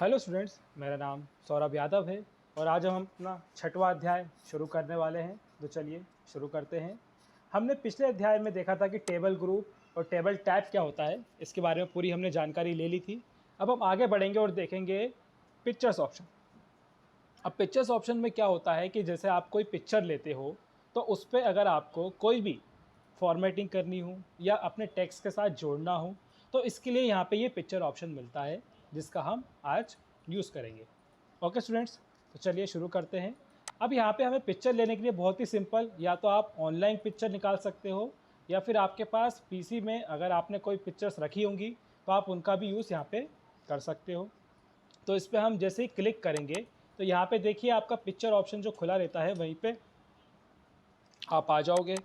Hello students, मेरा नाम सौरभ यादव है और आज हम अपना छठवां अध्याय शुरू करने वाले हैं। तो चलिए शुरू करते हैं। हमने पिछले अध्याय में देखा था कि टेबल ग्रुप और टेबल टैब क्या होता है, इसके बारे में पूरी हमने जानकारी ले ली थी। अब हम आगे बढ़ेंगे और देखेंगे पिक्चर्स ऑप्शन। अब पिक्चर्स ऑप्शन में क्या होता है कि जैसे आप कोई पिक्चर लेते हो तो उस पर अगर आपको कोई भी फॉर्मेटिंग करनी हो या अपने टेक्स्ट के साथ जोड़ना हो तो इसके लिए यहाँ पे ये पिक्चर ऑप्शन मिलता है, जिसका हम आज यूज़ करेंगे। ओके स्टूडेंट्स, तो चलिए शुरू करते हैं। अब यहाँ पे हमें पिक्चर लेने के लिए बहुत ही सिंपल, या तो आप ऑनलाइन पिक्चर निकाल सकते हो या फिर आपके पास पीसी में अगर आपने कोई पिक्चर्स रखी होंगी तो आप उनका भी यूज़ यहाँ पे कर सकते हो। तो इस पर हम जैसे ही क्लिक करेंगे तो यहाँ पे देखिए आपका पिक्चर ऑप्शन जो खुला रहता है वहीं पे आप आ जाओगे।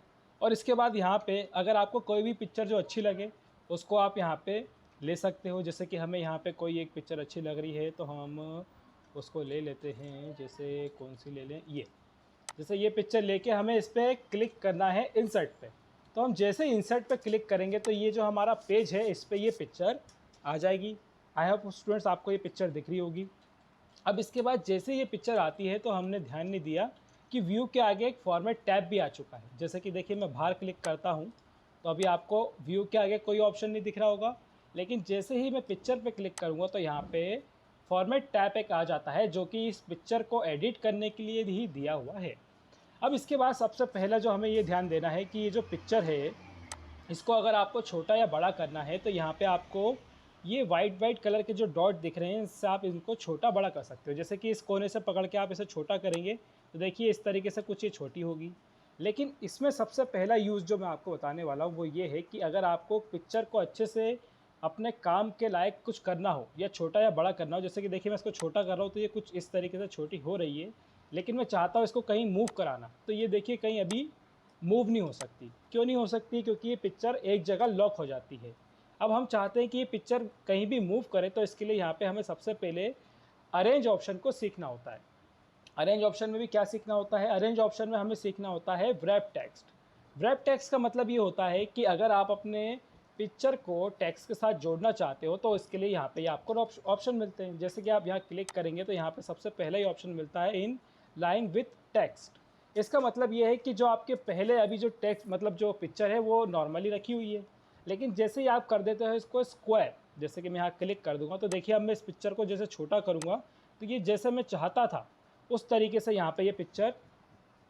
और इसके बाद यहाँ पे अगर आपको कोई भी पिक्चर जो अच्छी लगे उसको आप यहाँ पे ले सकते हो। जैसे कि हमें यहाँ पे कोई एक पिक्चर अच्छी लग रही है तो हम उसको ले लेते हैं। जैसे कौन सी ले लें, ये जैसे ये पिक्चर लेके हमें इस पर क्लिक करना है इंसर्ट पे। तो हम जैसे इंसर्ट पे क्लिक करेंगे तो ये जो हमारा पेज है इस पर ये पिक्चर आ जाएगी। आई होप स्टूडेंट्स आपको ये पिक्चर दिख रही होगी। अब इसके बाद जैसे ये पिक्चर आती है तो हमने ध्यान नहीं दिया कि व्यू के आगे एक फॉर्मेट टैब भी आ चुका है। जैसे कि देखिए मैं बाहर क्लिक करता हूँ तो अभी आपको व्यू के आगे कोई ऑप्शन नहीं दिख रहा होगा, लेकिन जैसे ही मैं पिक्चर पे क्लिक करूँगा तो यहाँ पे फॉर्मेट टैब एक आ जाता है जो कि इस पिक्चर को एडिट करने के लिए ही दिया हुआ है। अब इसके बाद सबसे पहला जो हमें ये ध्यान देना है कि ये जो पिक्चर है इसको अगर आपको छोटा या बड़ा करना है तो यहाँ पे आपको ये वाइट वाइट कलर के जो डॉट दिख रहे हैं इससे आप इनको छोटा बड़ा कर सकते हो। जैसे कि इस कोने से पकड़ के आप इसे छोटा करेंगे तो देखिए इस तरीके से कुछ ये छोटी होगी। लेकिन इसमें सबसे पहला यूज़ जो मैं आपको बताने वाला हूँ वो ये है कि अगर आपको पिक्चर को अच्छे से अपने काम के लायक कुछ करना हो या छोटा या बड़ा करना हो, जैसे कि देखिए मैं इसको छोटा कर रहा हूँ तो ये कुछ इस तरीके से छोटी हो रही है, लेकिन मैं चाहता हूँ इसको कहीं मूव कराना, तो ये देखिए कहीं अभी मूव नहीं हो सकती। क्यों नहीं हो सकती? क्योंकि ये पिक्चर एक जगह लॉक हो जाती है। अब हम चाहते हैं कि ये पिक्चर कहीं भी मूव करे तो इसके लिए यहाँ पे हमें सबसे पहले अरेंज ऑप्शन को सीखना होता है। अरेंज ऑप्शन में भी क्या सीखना होता है? अरेंज ऑप्शन में हमें सीखना होता है व्रैप टेक्स्ट। व्रैप टेक्स्ट का मतलब ये होता है कि अगर आप अपने पिक्चर को टेक्स्ट के साथ जोड़ना चाहते हो तो इसके लिए यहाँ पे आपको ऑप्शन मिलते हैं। जैसे कि आप यहाँ क्लिक करेंगे तो यहाँ पे सबसे पहले ही ऑप्शन मिलता है इन लाइन विथ टेक्स्ट। इसका मतलब ये है कि जो आपके पहले अभी जो टेक्स्ट मतलब जो पिक्चर है वो नॉर्मली रखी हुई है, लेकिन जैसे ही आप कर देते हो इसको स्क्वायर, जैसे कि मैं यहाँ क्लिक कर दूंगा तो देखिए अब मैं इस पिक्चर को जैसे छोटा करूँगा तो ये जैसे मैं चाहता था उस तरीके से यहाँ पे ये पिक्चर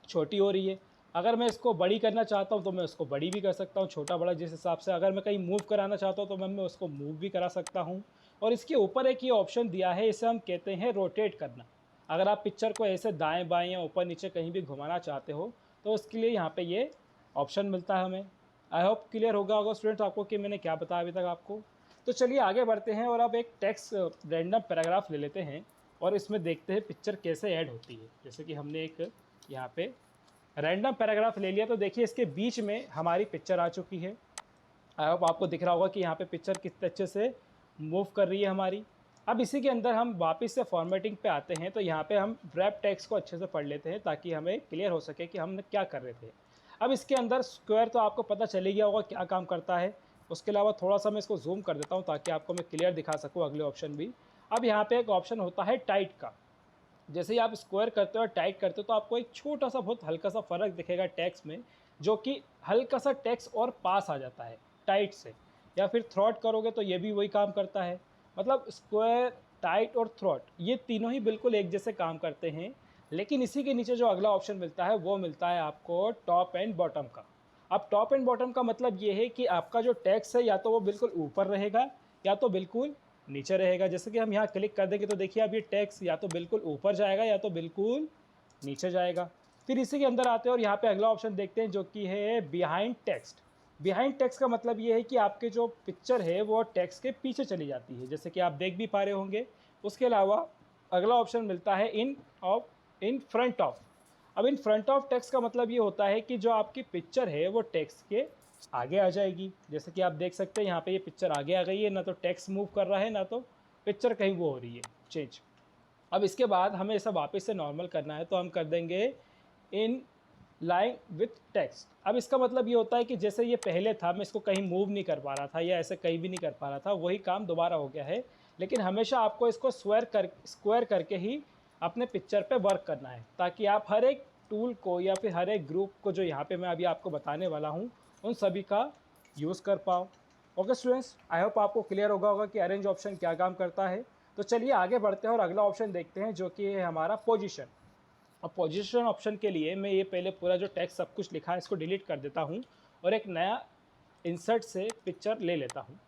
छोटी हो रही है। अगर मैं इसको बड़ी करना चाहता हूँ तो मैं उसको बड़ी भी कर सकता हूँ, छोटा बड़ा जिस हिसाब से। अगर मैं कहीं मूव कराना चाहता हूँ तो मैं उसको मूव भी करा सकता हूँ। और इसके ऊपर एक ये ऑप्शन दिया है, इसे हम कहते हैं रोटेट करना। अगर आप पिक्चर को ऐसे दाएं बाएं या ऊपर नीचे कहीं भी घुमाना चाहते हो तो उसके लिए यहाँ पे ये ऑप्शन मिलता है हमें। आई होप क्लियर होगा स्टूडेंट्स आपको कि मैंने क्या बताया अभी तक आपको। तो चलिए आगे बढ़ते हैं और अब एक टेक्स्ट रैंडम पैराग्राफ ले लेते हैं और इसमें देखते हैं पिक्चर कैसे ऐड होती है। जैसे कि हमने एक यहाँ पे रैंडम पैराग्राफ ले लिया तो देखिए इसके बीच में हमारी पिक्चर आ चुकी है। आई होप आपको दिख रहा होगा कि यहाँ पे पिक्चर किस अच्छे से मूव कर रही है हमारी। अब इसी के अंदर हम वापस से फॉर्मेटिंग पे आते हैं तो यहाँ पे हम व्रैप टेक्स्ट को अच्छे से पढ़ लेते हैं ताकि हमें क्लियर हो सके कि हमने क्या कर रहे थे। अब इसके अंदर स्क्वायर तो आपको पता चल ही गया होगा क्या काम करता है। उसके अलावा थोड़ा सा मैं इसको जूम कर देता हूँ ताकि आपको मैं क्लियर दिखा सकूँ अगले ऑप्शन भी। अब यहाँ पे एक ऑप्शन होता है टाइट का। जैसे ही आप स्क्वायर करते हो और टाइट करते हो तो आपको एक छोटा सा बहुत हल्का सा फ़र्क दिखेगा टेक्स्ट में, जो कि हल्का सा टेक्स्ट और पास आ जाता है टाइट से। या फिर थ्रॉट करोगे तो ये भी वही काम करता है। मतलब स्क्वायर, टाइट और थ्रॉट ये तीनों ही बिल्कुल एक जैसे काम करते हैं। लेकिन इसी के नीचे जो अगला ऑप्शन मिलता है वो मिलता है आपको टॉप एंड बॉटम का। अब टॉप एंड बॉटम का मतलब ये है कि आपका जो टेक्स्ट है या तो वो बिल्कुल ऊपर रहेगा या तो बिल्कुल नीचे रहेगा। जैसे कि हम यहाँ क्लिक कर देंगे तो देखिए अब ये टेक्स्ट या तो बिल्कुल ऊपर जाएगा या तो बिल्कुल नीचे जाएगा। फिर इसी के अंदर आते हैं और यहाँ पे अगला ऑप्शन देखते हैं जो कि है बिहाइंड टेक्स्ट। बिहाइंड टेक्स्ट का मतलब ये है कि आपके जो पिक्चर है वो टेक्स्ट के पीछे चली जाती है, जैसे कि आप देख भी पा रहे होंगे। उसके अलावा अगला ऑप्शन मिलता है इन फ्रंट ऑफ। अब इन फ्रंट ऑफ टेक्स्ट का मतलब ये होता है कि जो आपकी पिक्चर है वो टेक्स्ट के आगे आ जाएगी। जैसे कि आप देख सकते हैं यहाँ पे ये पिक्चर आगे आ गई है, ना तो टेक्स्ट मूव कर रहा है ना तो पिक्चर कहीं वो हो रही है चेंज। अब इसके बाद हमें इसे वापस से नॉर्मल करना है तो हम कर देंगे इन लाइन विथ टेक्स्ट। अब इसका मतलब ये होता है कि जैसे ये पहले था मैं इसको कहीं मूव नहीं कर पा रहा था या ऐसे कहीं भी नहीं कर पा रहा था, वही काम दोबारा हो गया है। लेकिन हमेशा आपको इसको स्क्वायर करके ही अपने पिक्चर पे वर्क करना है, ताकि आप हर एक टूल को या फिर हर एक ग्रुप को जो यहाँ पे मैं अभी आपको बताने वाला हूँ उन सभी का यूज़ कर पाओ। ओके स्टूडेंट्स, आई होप आपको क्लियर होगा कि अरेंज ऑप्शन क्या काम करता है। तो चलिए आगे बढ़ते हैं और अगला ऑप्शन देखते हैं, जो कि है हमारा पोजीशन। अब पोजीशन ऑप्शन के लिए मैं ये पहले पूरा जो टेक्स्ट सब कुछ लिखा है इसको डिलीट कर देता हूँ और एक नया इंसर्ट से पिक्चर ले लेता हूँ।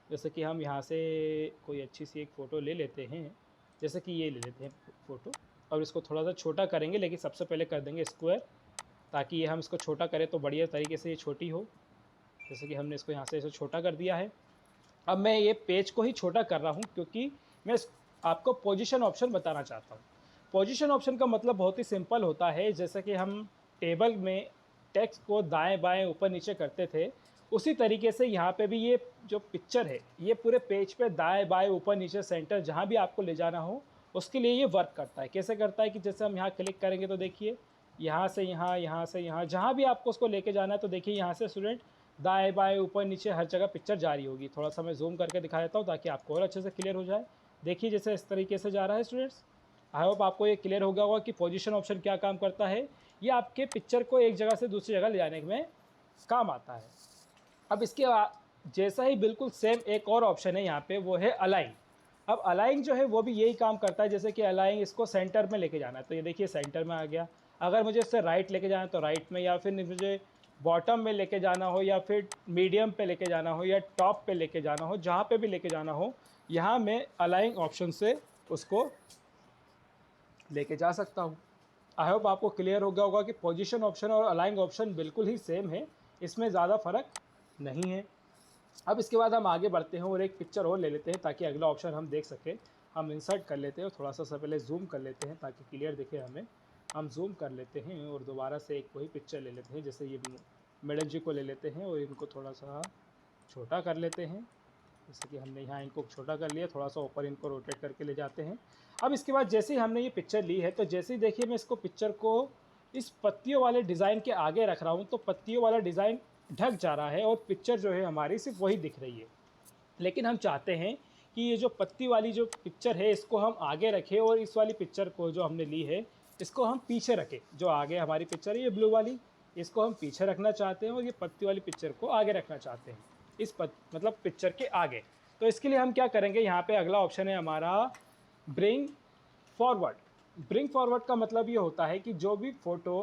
जैसे कि हम यहाँ से कोई अच्छी सी एक फ़ोटो ले लेते हैं, जैसे कि ये ले लेते हैं फ़ोटो, और इसको थोड़ा सा छोटा करेंगे, लेकिन सबसे पहले कर देंगे स्क्वायर, ताकि ये हम इसको छोटा करें तो बढ़िया तरीके से ये छोटी हो। जैसे कि हमने इसको यहाँ से ऐसे छोटा कर दिया है। अब मैं ये पेज को ही छोटा कर रहा हूँ, क्योंकि मैं आपको पोजीशन ऑप्शन बताना चाहता हूँ। पोजीशन ऑप्शन का मतलब बहुत ही सिंपल होता है। जैसे कि हम टेबल में टेक्स्ट को दाएं बाएं ऊपर नीचे करते थे, उसी तरीके से यहाँ पे भी ये जो पिक्चर है ये पूरे पेज पे दाएं बाएं ऊपर नीचे सेंटर जहाँ भी आपको ले जाना हो उसके लिए ये वर्क करता है। कैसे करता है कि जैसे हम यहाँ क्लिक करेंगे तो देखिए यहाँ से यहाँ, यहाँ से यहाँ, जहाँ भी आपको उसको लेके जाना है तो देखिए यहाँ से स्टूडेंट दाएं बाएं ऊपर नीचे हर जगह पिक्चर जा रही होगी। थोड़ा सा मैं जूम करके दिखा देता हूँ ताकि आपको और अच्छे से क्लियर हो जाए। देखिए जैसे इस तरीके से जा रहा है स्टूडेंट्स। आई होप आपको ये क्लियर हो गया होगा कि पोजीशन ऑप्शन क्या काम करता है। ये आपके पिक्चर को एक जगह से दूसरी जगह ले जाने में काम आता है। अब इसके जैसा ही बिल्कुल सेम एक और ऑप्शन है यहाँ पे, वो है अलाइन। अब अलाइन जो है वो भी यही काम करता है। जैसे कि अलाइन इसको सेंटर में लेके जाना है तो ये देखिए सेंटर में आ गया। अगर मुझे इससे राइट लेके जाना है तो राइट में, या फिर मुझे बॉटम में लेके जाना हो, या फिर मीडियम पे लेके जाना हो, या टॉप पे लेके जाना हो, जहाँ पे भी लेके जाना हो, यहाँ मैं अलाइन ऑप्शन से उसको लेके जा सकता हूँ। आई होप आपको क्लियर हो गया होगा कि पोजीशन ऑप्शन और अलाइन ऑप्शन बिल्कुल ही सेम है, इसमें ज़्यादा फ़र्क नहीं है। अब इसके बाद हम आगे बढ़ते हैं और एक पिक्चर और ले लेते हैं ताकि अगला ऑप्शन हम देख सकें। हम इंसर्ट कर लेते हैं और थोड़ा सा पहले जूम कर लेते हैं ताकि क्लियर दिखे हमें। हम जूम कर लेते हैं और दोबारा से एक वही पिक्चर ले लेते हैं। जैसे ये मैडम जी को ले लेते हैं और इनको थोड़ा सा छोटा कर लेते हैं। जैसे कि हमने यहाँ इनको छोटा कर लिया, थोड़ा सा ऊपर इनको रोटेट करके ले जाते हैं। अब इसके बाद जैसे ही हमने ये पिक्चर ली है तो जैसे ही देखिए मैं इसको पिक्चर को इस पत्तियों वाले डिज़ाइन के आगे रख रहा हूँ तो पत्तियों वाला डिज़ाइन ढक जा रहा है और पिक्चर जो है हमारी सिर्फ वही दिख रही है। लेकिन हम चाहते हैं कि ये जो पत्ती वाली जो पिक्चर है इसको हम आगे रखें और इस वाली पिक्चर को जो हमने ली है इसको हम पीछे रखें। जो आगे हमारी पिक्चर है ये ब्लू वाली, इसको हम पीछे रखना चाहते हैं और ये पत्ती वाली पिक्चर को आगे रखना चाहते हैं, इस मतलब पिक्चर के आगे। तो इसके लिए हम क्या करेंगे, यहाँ पे अगला ऑप्शन है हमारा ब्रिंग फॉरवर्ड। ब्रिंग फॉरवर्ड का मतलब ये होता है कि जो भी फ़ोटो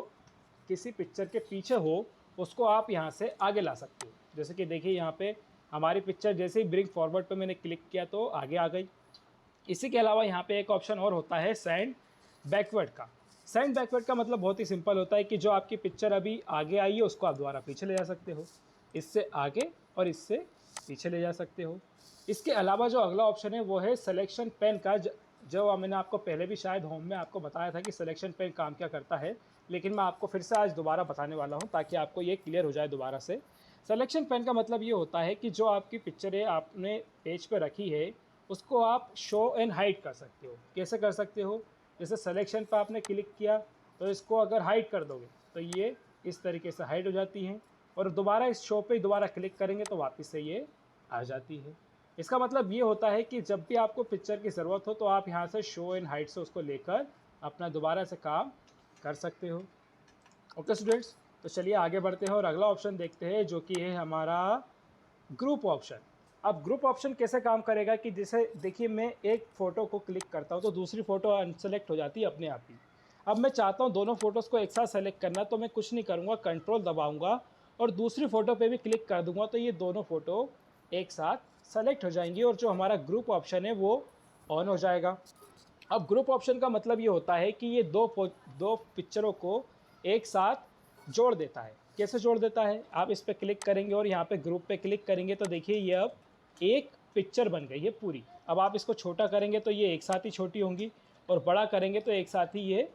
किसी पिक्चर के पीछे हो उसको आप यहाँ से आगे ला सकते हो। जैसे कि देखिए यहाँ पे हमारी पिक्चर जैसे ही ब्रिंग फॉरवर्ड पे मैंने क्लिक किया तो आगे आ गई। इसी के अलावा यहाँ पे एक ऑप्शन और होता है सेंड बैकवर्ड का। सेंड बैकवर्ड का मतलब बहुत ही सिंपल होता है कि जो आपकी पिक्चर अभी आगे आई है उसको आप दोबारा पीछे ले जा सकते हो, इससे आगे और इससे पीछे ले जा सकते हो। इसके अलावा जो अगला ऑप्शन है वो है सिलेक्शन पेन का। जो मैंने आपको पहले भी शायद होम में आपको बताया था कि सिलेक्शन पेन काम क्या करता है, लेकिन मैं आपको फिर से आज दोबारा बताने वाला हूं ताकि आपको ये क्लियर हो जाए दोबारा से। सिलेक्शन पेन का मतलब ये होता है कि जो आपकी पिक्चर है आपने पेज पे रखी है उसको आप शो एंड हाइड कर सकते हो। कैसे कर सकते हो, जैसे सिलेक्शन पर आपने क्लिक किया तो इसको अगर हाइड कर दोगे तो ये इस तरीके से हाइड हो जाती है, और दोबारा इस शो पे दोबारा क्लिक करेंगे तो वापस से ये आ जाती है। इसका मतलब ये होता है कि जब भी आपको पिक्चर की ज़रूरत हो तो आप यहाँ से शो एंड हाइड से उसको लेकर अपना दोबारा से काम कर सकते हो। ओके स्टूडेंट्स, तो चलिए आगे बढ़ते हैं और अगला ऑप्शन देखते हैं जो कि है हमारा ग्रुप ऑप्शन। अब ग्रुप ऑप्शन कैसे काम करेगा कि जैसे देखिए मैं एक फ़ोटो को क्लिक करता हूँ तो दूसरी फ़ोटो अनसेलेक्ट हो जाती है अपने आप ही। अब मैं चाहता हूँ दोनों फ़ोटोज़ को एक साथ सेलेक्ट करना, तो मैं कुछ नहीं करूँगा, कंट्रोल दबाऊँगा और दूसरी फ़ोटो पे भी क्लिक कर दूँगा तो ये दोनों फ़ोटो एक साथ सेलेक्ट हो जाएंगी और जो हमारा ग्रुप ऑप्शन है वो ऑन हो जाएगा। अब ग्रुप ऑप्शन का मतलब ये होता है कि ये दो पिक्चरों को एक साथ जोड़ देता है। कैसे जोड़ देता है, आप इस पर क्लिक करेंगे और यहाँ पे ग्रुप पे क्लिक करेंगे तो देखिए ये अब एक पिक्चर बन गई है पूरी। अब आप इसको छोटा करेंगे तो ये एक साथ ही छोटी होंगी और बड़ा करेंगे तो एक साथ ही ये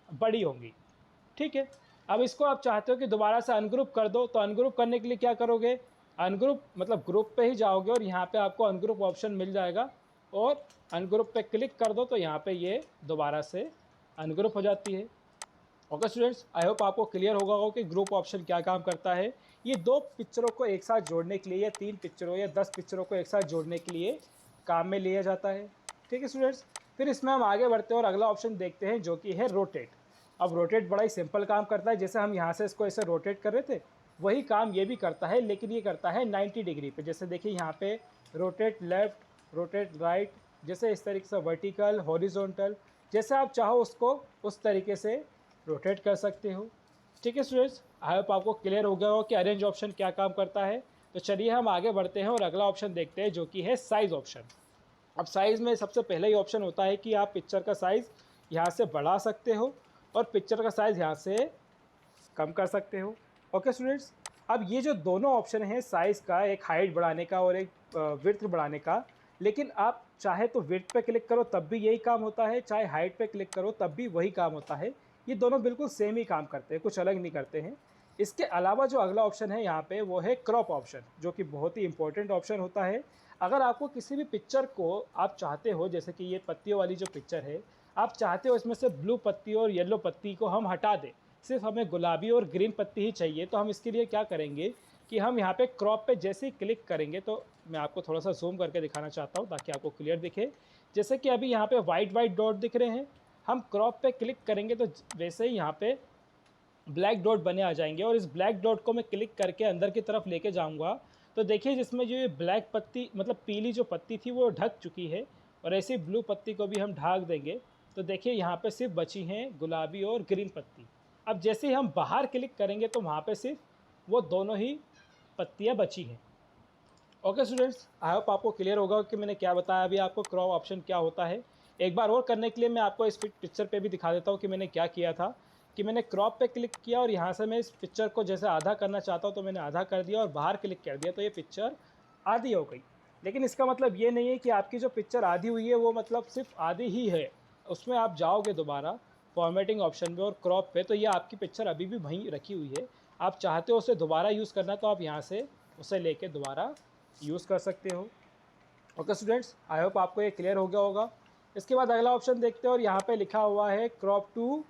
बड़ी होंगी। ठीक है, अब इसको आप चाहते हो कि दोबारा से अनग्रुप कर दो, तो अनग्रुप करने के लिए क्या करोगे, अनग्रुप मतलब ग्रुप पे ही जाओगे और यहाँ पे आपको अनग्रुप ऑप्शन मिल जाएगा और अनग्रुप पे क्लिक कर दो तो यहाँ पे ये दोबारा से अनग्रुप हो जाती है। ओके स्टूडेंट्स, आई होप आपको क्लियर होगा कि ग्रुप ऑप्शन क्या काम करता है। ये दो पिक्चरों को एक साथ जोड़ने के लिए या तीन पिक्चरों या 10 पिक्चरों को एक साथ जोड़ने के लिए काम में लिया जाता है। ठीक है स्टूडेंट्स, फिर इसमें हम आगे बढ़ते हैं और अगला ऑप्शन देखते हैं जो कि है रोटेट। अब रोटेट बड़ा ही सिंपल काम करता है, जैसे हम यहाँ से इसको ऐसे रोटेट कर रहे थे वही काम ये भी करता है, लेकिन ये करता है 90 डिग्री पे। जैसे देखिए यहाँ पे रोटेट लेफ्ट, रोटेट राइट, जैसे इस तरीके से वर्टिकल, हॉरिजॉन्टल, जैसे आप चाहो उसको उस तरीके से रोटेट कर सकते हो। ठीक है स्टूडेंट्स, आई होप आपको क्लियर हो गया हो कि अरेंज ऑप्शन क्या काम करता है। तो चलिए हम आगे बढ़ते हैं और अगला ऑप्शन देखते हैं जो कि है साइज़ ऑप्शन। अब साइज़ में सबसे पहले ही ऑप्शन होता है कि आप पिक्चर का साइज़ यहाँ से बढ़ा सकते हो और पिक्चर का साइज़ यहाँ से कम कर सकते हो। ओके स्टूडेंट्स, अब ये जो दोनों ऑप्शन हैं साइज़ का, एक हाइट बढ़ाने का और एक विड्थ बढ़ाने का, लेकिन आप चाहे तो विड्थ पे क्लिक करो तब भी यही काम होता है, चाहे हाइट पे क्लिक करो तब भी वही काम होता है। ये दोनों बिल्कुल सेम ही काम करते हैं, कुछ अलग नहीं करते हैं। इसके अलावा जो अगला ऑप्शन है यहाँ पे वो है क्रॉप ऑप्शन, जो कि बहुत ही इंपॉर्टेंट ऑप्शन होता है। अगर आपको किसी भी पिक्चर को आप चाहते हो, जैसे कि ये पत्तियों वाली जो पिक्चर है, आप चाहते हो इसमें से ब्लू पत्ती और येलो पत्ती को हम हटा दें, सिर्फ हमें गुलाबी और ग्रीन पत्ती ही चाहिए, तो हम इसके लिए क्या करेंगे कि हम यहाँ पे क्रॉप पे जैसे ही क्लिक करेंगे, तो मैं आपको थोड़ा सा जूम करके दिखाना चाहता हूँ ताकि आपको क्लियर दिखे। जैसे कि अभी यहाँ पे वाइट वाइट डॉट दिख रहे हैं, हम क्रॉप पे क्लिक करेंगे तो वैसे ही यहाँ पे ब्लैक डॉट बने आ जाएंगे, और इस ब्लैक डॉट को मैं क्लिक करके अंदर की तरफ लेके जाऊँगा तो देखिए जिसमें जो ये ब्लैक पत्ती मतलब पीली जो पत्ती थी वो ढक चुकी है, और ऐसी ब्लू पत्ती को भी हम ढाक देंगे तो देखिए यहाँ पे सिर्फ बची हैं गुलाबी और ग्रीन पत्ती। अब जैसे ही हम बाहर क्लिक करेंगे तो वहाँ पे सिर्फ वो दोनों ही पत्तियाँ बची हैं। ओके स्टूडेंट्स, आई होप आपको क्लियर होगा कि मैंने क्या बताया अभी आपको, क्रॉप ऑप्शन क्या होता है। एक बार और करने के लिए मैं आपको इस पिक्चर पे भी दिखा देता हूँ कि मैंने क्या किया था। कि मैंने क्रॉप पे क्लिक किया और यहाँ से मैं इस पिक्चर को जैसे आधा करना चाहता हूँ तो मैंने आधा कर दिया और बाहर क्लिक कर दिया तो ये पिक्चर आधी हो गई। लेकिन इसका मतलब ये नहीं है कि आपकी जो पिक्चर आधी हुई है वो मतलब सिर्फ आधी ही है। उसमें आप जाओगे दोबारा फॉर्मेटिंग ऑप्शन पे और क्रॉप पे, तो ये आपकी पिक्चर अभी भी वहीं रखी हुई है। आप चाहते हो उसे दोबारा यूज़ करना तो आप यहाँ से उसे लेके दोबारा यूज़ कर सकते हो। ओके स्टूडेंट्स, आई होप आपको ये क्लियर हो गया होगा। इसके बाद अगला ऑप्शन देखते हैं और यहाँ पे लिखा हुआ है क्रॉप टू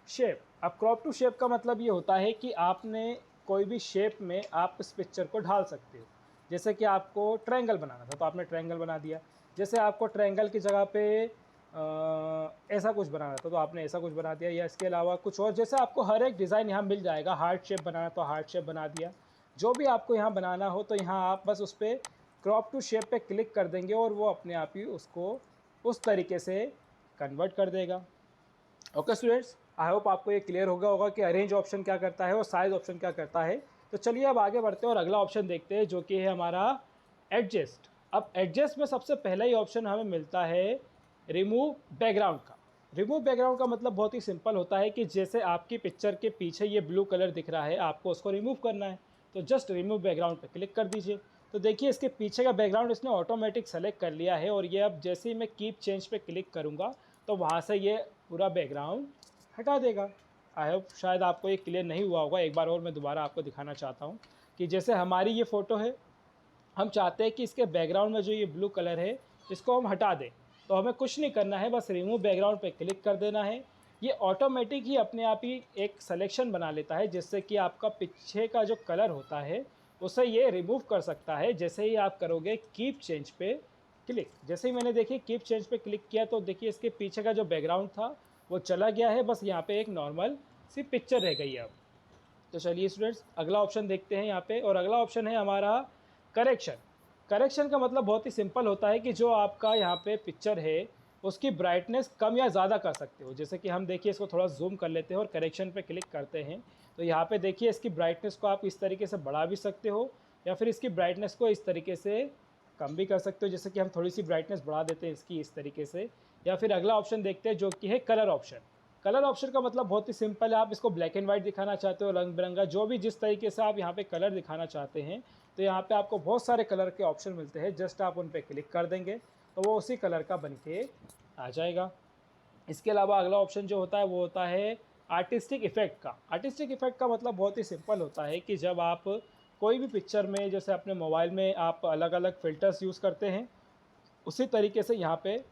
शेप। अब क्रॉप टू शेप का मतलब ये होता है कि आपने कोई भी शेप में आप इस पिक्चर को ढाल सकते हो। जैसे कि आपको ट्रायंगल बनाना था तो आपने ट्रायंगल बना दिया, जैसे आपको ट्रायंगल की जगह पे ऐसा कुछ बनाना था तो आपने ऐसा कुछ बना दिया, या इसके अलावा कुछ और, जैसे आपको हर एक डिज़ाइन यहाँ मिल जाएगा। हार्ट शेप बनाना तो हार्ट शेप बना दिया, जो भी आपको यहाँ बनाना हो तो यहाँ आप बस उस पर क्रॉप टू शेप पे क्लिक कर देंगे और वो अपने आप ही उसको उस तरीके से कन्वर्ट कर देगा। ओके स्टूडेंट्स, आई होप आपको ये क्लियर हो गया होगा कि अरेंज ऑप्शन क्या करता है और साइज ऑप्शन क्या करता है। तो चलिए अब आगे बढ़ते हैं और अगला ऑप्शन देखते हैं जो कि है हमारा एडजस्ट। अब एडजस्ट में सबसे पहला ही ऑप्शन हमें मिलता है रिमूव बैकग्राउंड का। रिमूव बैकग्राउंड का मतलब बहुत ही सिंपल होता है कि जैसे आपकी पिक्चर के पीछे ये ब्लू कलर दिख रहा है, आपको उसको रिमूव करना है तो जस्ट रिमूव बैकग्राउंड पे क्लिक कर दीजिए। तो देखिए इसके पीछे का बैकग्राउंड इसने ऑटोमेटिक सेलेक्ट कर लिया है, और ये अब जैसे ही मैं कीप चेंज पे क्लिक करूँगा तो वहाँ से ये पूरा बैकग्राउंड हटा देगा। आई होप शायद आपको ये क्लियर नहीं हुआ होगा, एक बार और मैं दोबारा आपको दिखाना चाहता हूँ कि जैसे हमारी ये फ़ोटो है, हम चाहते हैं कि इसके बैकग्राउंड में जो ये ब्लू कलर है इसको हम हटा दें, तो हमें कुछ नहीं करना है, बस रिमूव बैकग्राउंड पे क्लिक कर देना है। ये ऑटोमेटिक ही अपने आप ही एक सिलेक्शन बना लेता है जिससे कि आपका पीछे का जो कलर होता है उसे ये रिमूव कर सकता है। जैसे ही आप करोगे कीप चेंज पे क्लिक, जैसे ही मैंने देखिए कीप चेंज पे क्लिक किया तो देखिए इसके पीछे का जो बैकग्राउंड था वो चला गया है, बस यहाँ पे एक नॉर्मल सी पिक्चर रह गई है अब। तो चलिए स्टूडेंट्स अगला ऑप्शन देखते हैं यहाँ पे, और अगला ऑप्शन है हमारा करेक्शन। करेक्शन का मतलब बहुत ही सिंपल होता है कि जो आपका यहाँ पे पिक्चर है उसकी ब्राइटनेस कम या ज़्यादा कर सकते हो। जैसे कि हम देखिए इसको थोड़ा जूम कर लेते हैं और करेक्शन पे क्लिक करते हैं तो यहाँ पे देखिए इसकी ब्राइटनेस को आप इस तरीके से बढ़ा भी सकते हो या फिर इसकी ब्राइटनेस को इस तरीके से कम भी कर सकते हो। जैसे कि हम थोड़ी सी ब्राइटनेस बढ़ा देते हैं इसकी इस तरीके से। या फिर अगला ऑप्शन देखते हैं जो कि है कलर ऑप्शन। कलर ऑप्शन का मतलब बहुत ही सिंपल है, आप इसको ब्लैक एंड वाइट दिखाना चाहते हो, रंग बिरंगा, जो भी जिस तरीके से आप यहाँ पे कलर दिखाना चाहते हैं तो यहाँ पे आपको बहुत सारे कलर के ऑप्शन मिलते हैं, जस्ट आप उन पे क्लिक कर देंगे तो वो उसी कलर का बन के आ जाएगा। इसके अलावा अगला ऑप्शन जो होता है वो होता है आर्टिस्टिक इफेक्ट का। आर्टिस्टिक इफेक्ट का मतलब बहुत ही सिंपल होता है कि जब आप कोई भी पिक्चर में, जैसे अपने मोबाइल में आप अलग अलग फ़िल्टर्स यूज़ करते हैं, उसी तरीके से यहाँ पे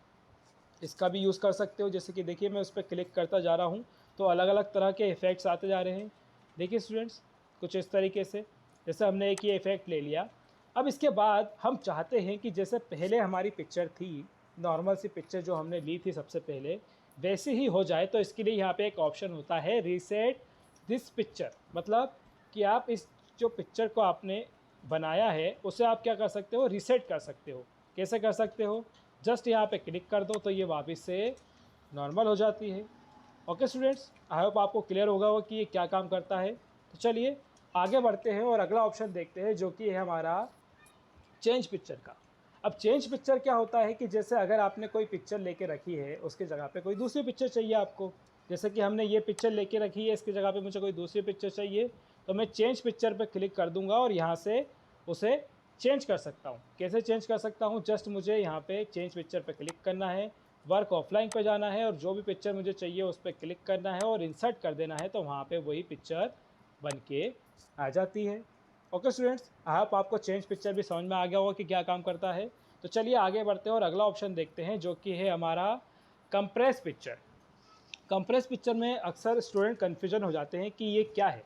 इसका भी यूज़ कर सकते हो। जैसे कि देखिए मैं उस पर क्लिक करता जा रहा हूँ तो अलग अलग तरह के इफ़ेक्ट्स आते जा रहे हैं। देखिए स्टूडेंट्स कुछ इस तरीके से, जैसे हमने एक ये इफ़ेक्ट ले लिया। अब इसके बाद हम चाहते हैं कि जैसे पहले हमारी पिक्चर थी नॉर्मल सी पिक्चर जो हमने ली थी सबसे पहले वैसे ही हो जाए, तो इसके लिए यहाँ पे एक ऑप्शन होता है रीसेट दिस पिक्चर। मतलब कि आप इस जो पिक्चर को आपने बनाया है उसे आप क्या कर सकते हो, रीसेट कर सकते हो। कैसे कर सकते हो, जस्ट यहाँ पे क्लिक कर दो तो ये वापस से नॉर्मल हो जाती है। ओके स्टूडेंट्स, आई होप आपको क्लियर होगा कि ये क्या काम करता है। तो चलिए आगे बढ़ते हैं और अगला ऑप्शन देखते हैं जो कि है हमारा चेंज पिक्चर का। अब चेंज पिक्चर क्या होता है कि जैसे अगर आपने कोई पिक्चर लेके रखी है उसके जगह पे कोई दूसरी पिक्चर चाहिए आपको, जैसे कि हमने ये पिक्चर लेके रखी है, इसकी जगह पे मुझे कोई दूसरी पिक्चर चाहिए, तो मैं चेंज पिक्चर पे क्लिक कर दूंगा और यहाँ से उसे चेंज कर सकता हूँ। कैसे चेंज कर सकता हूँ, जस्ट मुझे यहाँ पे चेंज पिक्चर पे क्लिक करना है, वर्क ऑफलाइन पे जाना है और जो भी पिक्चर मुझे चाहिए उस पर क्लिक करना है और इंसर्ट कर देना है, तो वहाँ पे वही पिक्चर बन के आ जाती है। ओके स्टूडेंट्स, आई होप आपको चेंज पिक्चर भी समझ में आ गया होगा कि क्या काम करता है। तो चलिए आगे बढ़ते हैं और अगला ऑप्शन देखते हैं जो कि है हमारा कंप्रेस पिक्चर। कंप्रेस पिक्चर में अक्सर स्टूडेंट कन्फ्यूजन हो जाते हैं कि ये क्या है।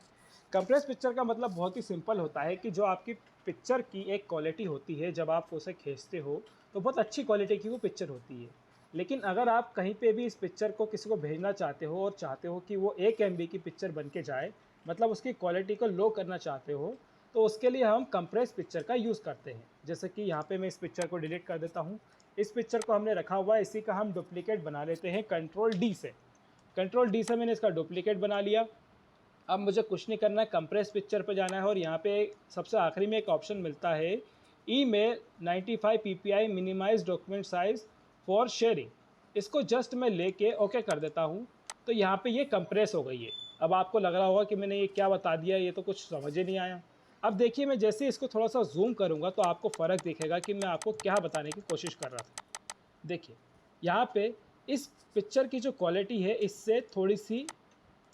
कंप्रेस पिक्चर का मतलब बहुत ही सिंपल होता है कि जो आपकी पिक्चर की एक क्वालिटी होती है, जब आप उसे खींचते हो तो बहुत अच्छी क्वालिटी की वो पिक्चर होती है, लेकिन अगर आप कहीं पे भी इस पिक्चर को किसी को भेजना चाहते हो और चाहते हो कि वो 1 MB की पिक्चर बन के जाए, मतलब उसकी क्वालिटी को लो करना चाहते हो, तो उसके लिए हम कंप्रेस पिक्चर का यूज़ करते हैं। जैसे कि यहाँ पे मैं इस पिक्चर को डिलीट कर देता हूँ। इस पिक्चर को हमने रखा हुआ है, इसी का हम डुप्लीकेट बना लेते हैं कंट्रोल डी से। कंट्रोल डी से मैंने इसका डुप्लीकेट बना लिया। अब मुझे कुछ नहीं करना है, कंप्रेस पिक्चर पर जाना है और यहाँ पे सबसे आखिरी में एक ऑप्शन मिलता है email 95 PPI minimize document size for sharing. इसको जस्ट मैं लेके ओके कर देता हूँ, तो यहाँ पे ये कंप्रेस हो गई है। अब आपको लग रहा होगा कि मैंने ये क्या बता दिया, ये तो कुछ समझ ही नहीं आया। अब देखिए मैं जैसे इसको थोड़ा सा जूम करूँगा तो आपको फ़र्क दिखेगा कि मैं आपको क्या बताने की कोशिश कर रहा था। देखिए यहाँ पे इस पिक्चर की जो क्वालिटी है इससे थोड़ी सी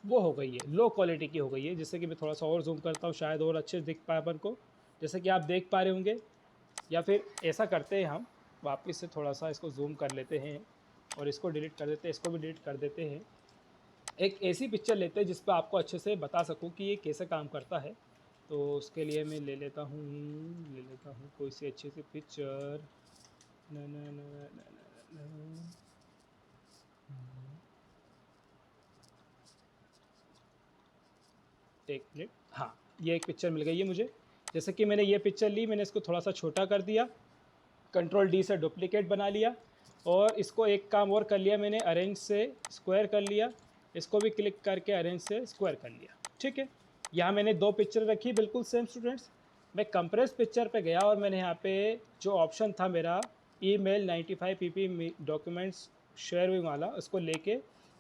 वो हो गई है, लो क्वालिटी की हो गई है। जैसे कि मैं थोड़ा सा और जूम करता हूँ, शायद और अच्छे से दिख पाए अपन को, जैसे कि आप देख पा रहे होंगे। या फिर ऐसा करते हैं, हम वापस से थोड़ा सा इसको जूम कर लेते हैं और इसको डिलीट कर देते हैं, इसको भी डिलीट कर देते हैं। एक ऐसी पिक्चर लेते हैं जिस पर आपको अच्छे से बता सकूँ कि ये कैसे काम करता है। तो उसके लिए मैं ले लेता हूँ कोई सी अच्छी सी पिक्चर। न न न न न न एक मिनट, हाँ ये एक पिक्चर मिल गई है मुझे। जैसे कि मैंने ये पिक्चर ली, मैंने इसको थोड़ा सा छोटा कर दिया, कंट्रोल डी से डुप्लीकेट बना लिया और इसको एक काम और कर लिया मैंने, अरेंज से स्क्वायर कर लिया, इसको भी क्लिक करके अरेंज से स्क्वायर कर लिया। ठीक है, यहाँ मैंने 2 पिक्चर रखी बिल्कुल सेम स्टूडेंट्स। मैं कंप्रेस पिक्चर पे गया और मैंने यहाँ पे जो ऑप्शन था मेरा ईमेल 95 PP डॉक्यूमेंट्स शेयर वाला, उसको लेके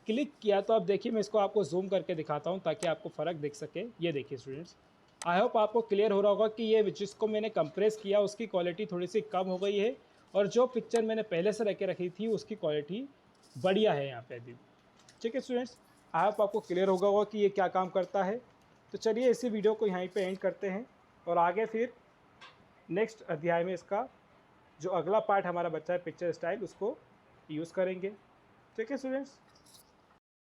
क्लिक किया, तो अब देखिए मैं इसको आपको जूम करके दिखाता हूँ ताकि आपको फ़र्क दिख सके। ये देखिए स्टूडेंट्स, आई होप आपको क्लियर हो रहा होगा कि ये जिसको मैंने कंप्रेस किया उसकी क्वालिटी थोड़ी सी कम हो गई है और जो पिक्चर मैंने पहले से रख के रखी थी उसकी क्वालिटी बढ़िया है यहाँ पे अभी। ठीक है स्टूडेंट्स, आई होप आपको क्लियर होगा कि ये क्या काम करता है। तो चलिए इसी वीडियो को यहीं पे एंड करते हैं और आगे फिर नेक्स्ट अध्याय में इसका जो अगला पार्ट हमारा बच्चा है पिक्चर स्टाइल, उसको यूज़ करेंगे। ठीक है स्टूडेंट्स।